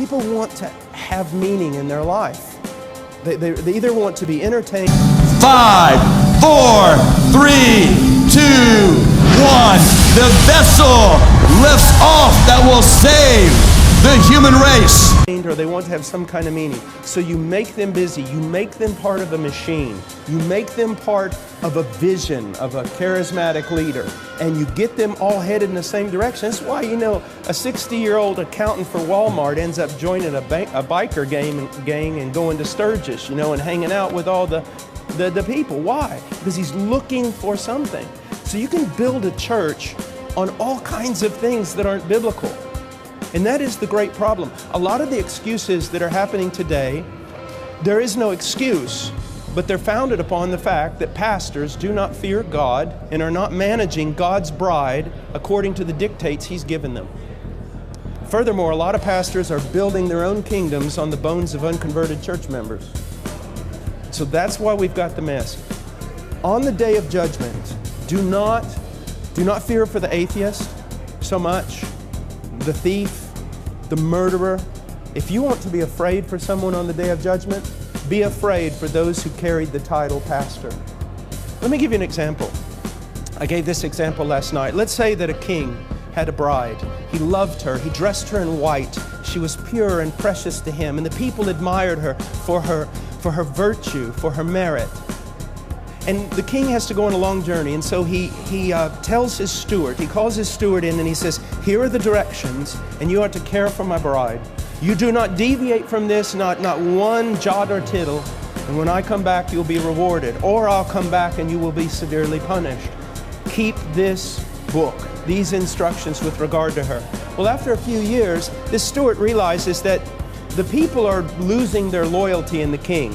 People want to have meaning in their life. They either want to be entertained. 5, 4, 3, 2, 1. The vessel lifts off that will save the human race. Or they want to have some kind of meaning. So you make them busy. You make them part of a machine. You make them part of a vision of a charismatic leader. And you get them all headed in the same direction. That's why, you know, a 60-year-old accountant for Walmart ends up joining a biker gang and going to Sturgis, you know, and hanging out with all the people. Why? Because he's looking for something. So you can build a church on all kinds of things that aren't biblical. And that is the great problem. A lot of the excuses that are happening today, there is no excuse, but they're founded upon the fact that pastors do not fear God and are not managing God's bride according to the dictates He's given them. Furthermore, a lot of pastors are building their own kingdoms on the bones of unconverted church members. So that's why we've got the mess. On the day of judgment, do not fear for the atheist so much, the thief, the murderer. If you want to be afraid for someone on the day of judgment, be afraid for those who carried the title pastor. Let me give you an example. I gave this example last night. Let's say that a king had a bride. He loved her. He dressed her in white. She was pure and precious to him, and the people admired her for her virtue, for her merit. And the king has to go on a long journey, and so he tells his steward, he calls his steward in and he says, here are the directions, and you are to care for my bride. You do not deviate from this, not one jot or tittle, and when I come back you'll be rewarded, or I'll come back and you will be severely punished. Keep this book, these instructions with regard to her. Well, after a few years, this steward realizes that the people are losing their loyalty in the king.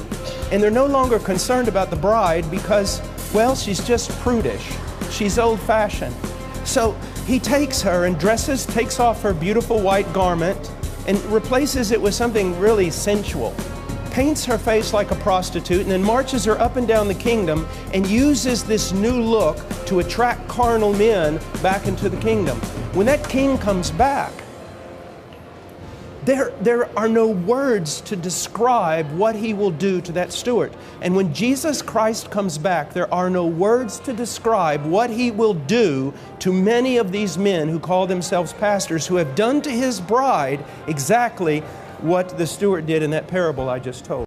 And they're no longer concerned about the bride because, well, she's just prudish. She's old-fashioned. So he takes her and takes off her beautiful white garment and replaces it with something really sensual. Paints her face like a prostitute and then marches her up and down the kingdom and uses this new look to attract carnal men back into the kingdom. When that king comes back, there are no words to describe what he will do to that steward. And when Jesus Christ comes back, there are no words to describe what he will do to many of these men who call themselves pastors, who have done to his bride exactly what the steward did in that parable I just told.